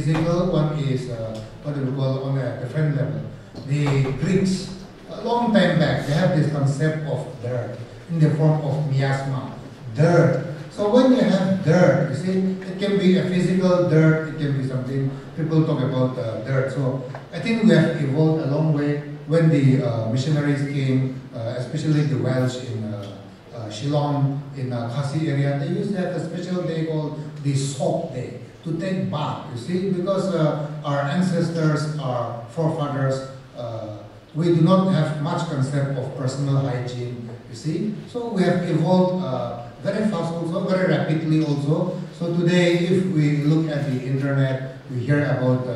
physical, one is what we call on a different level. The Greeks, a long time back, they have this concept of dirt in the form of miasma, dirt. So when you have dirt, you see, it can be a physical dirt, it can be something, people talk about dirt. So I think we have evolved a long way. When the missionaries came, especially the Welsh in Shillong, in Khasi area, they used to have a special day called the Soap Day, to take bath, you see, because our ancestors, our forefathers, we do not have much concept of personal hygiene, you see. So we have evolved very fast also, very rapidly also. So today, if we look at the internet, we hear about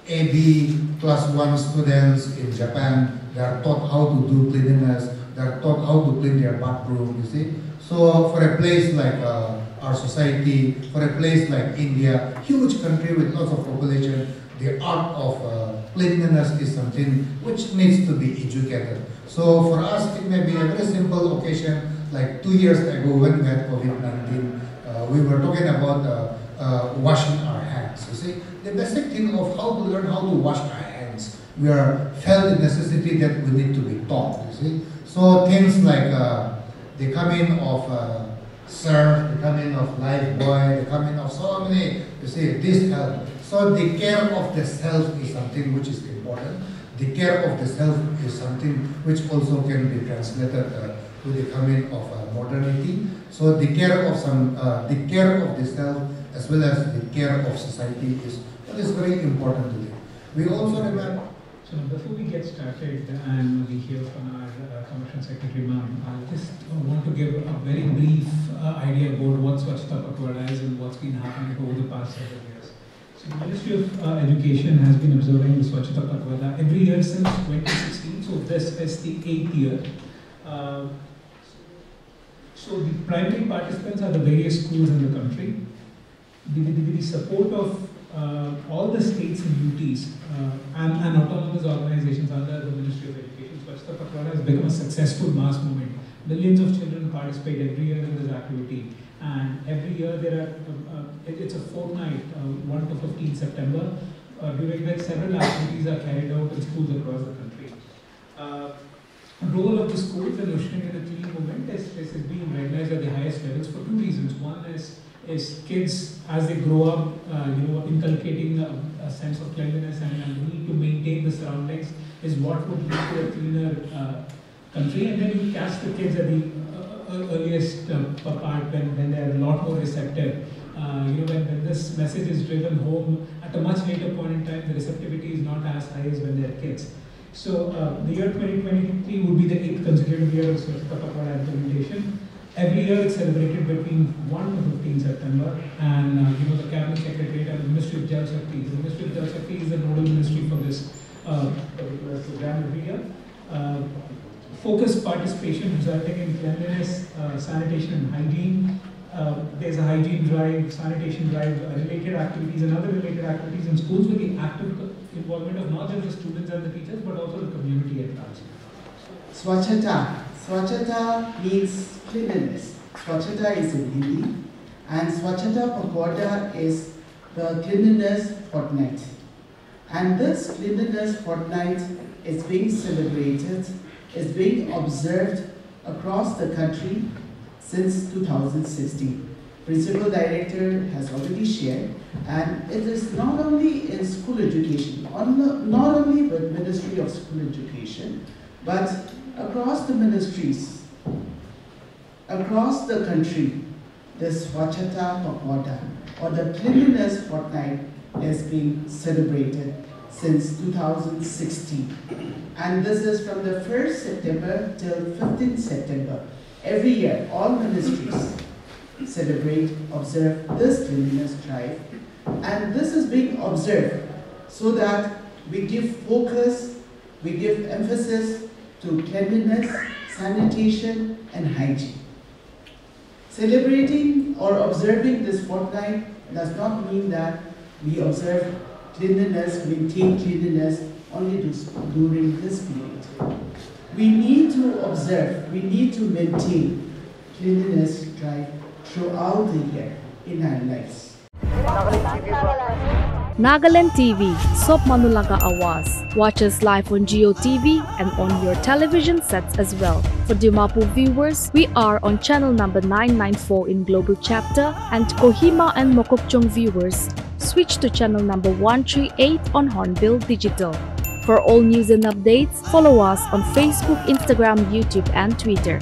AB class 1 students in Japan. They are taught how to do cleanliness. They are taught how to clean their bathroom, you see. So for a place like our society, for a place like India, huge country with lots of population, the art of cleanliness is something which needs to be educated. So for us, it may be a very simple occasion. Like 2 years ago when we had COVID-19, we were talking about washing our hands. You see, the basic thing of how to learn how to wash our hands. We are felt the necessity that we need to be taught. You see, so things like the coming of surf, the coming of lifebuoy, the coming of so many. You see, this help. So the care of the self is something which is important. The care of the self is something which also can be translated to the coming of modernity. So the care of the care of the self as well as the care of society is what is very important today. We also remember. So before we get started and we hear from our Commission Secretary Ma'am, I just want to give a very brief idea about what Swachhta Pakhwada is and what's been happening over the past several years. So the Ministry of Education has been observing the Swachhta Pakhwada every year since 2016. So this is the 8th year. So the primary participants are the various schools in the country. The support of all the states and UTs and autonomous organizations under the Ministry of Education, Swachhta Pakhwada has become a successful mass movement. Millions of children participate every year in this activity, and every year there are it's a fortnight, 1 to 15 September, during which several activities are carried out in schools across the country. Role of the schools in ushering in the clean movement is being recognized at the highest levels for two reasons. One is kids, as they grow up, inculcating a sense of cleanliness and the need to maintain the surroundings is what would lead to a cleaner country. And then you catch the kids at the earliest part when they are a lot more receptive. When this message is driven home at a much later point in time, the receptivity is not as high as when they are kids. So the year 2023 would be the 8th consecutive year of Swachhta Pakhwada implementation. Every year it's celebrated between 1 to 15 September, and the Cabinet Secretariat and the Ministry of Jal Shakti. The Ministry of Jal Shakti is the nodal ministry for this particular program every year. Focused participation resulting in cleanliness, sanitation and hygiene. There's a hygiene drive, sanitation drive, related activities and other related activities in schools with the active involvement of not just the students and the teachers but also the community at large. Swachhata. Swachhata means cleanliness. Swachhata is in Hindi, and Swachhata Pakhwada is the cleanliness fortnight. And this cleanliness fortnight is being celebrated, is being observed across the country since 2016. Principal Director has already shared, and it is not only in school education, not only with Ministry of School Education, but across the ministries, across the country, this Swachhata Pakhwada, or the Cleanliness Fortnight, is being celebrated since 2016. And this is from the 1st September till 15th September. Every year, all ministries celebrate, observe this cleanliness drive. And this is being observed so that we give focus, we give emphasis to cleanliness, sanitation, and hygiene. Celebrating or observing this fortnight does not mean that we observe cleanliness, maintain cleanliness only during this period. We need to observe, we need to maintain cleanliness drive throughout the year in our lives. Nagaland TV, Sop Manulaga Awas. Watch us live on Geo TV and on your television sets as well. For Dimapu viewers, we are on channel number 994 in Global Chapter, and Kohima and Mokokchung viewers, switch to channel number 138 on Hornbill Digital. For all news and updates, follow us on Facebook, Instagram, YouTube, and Twitter.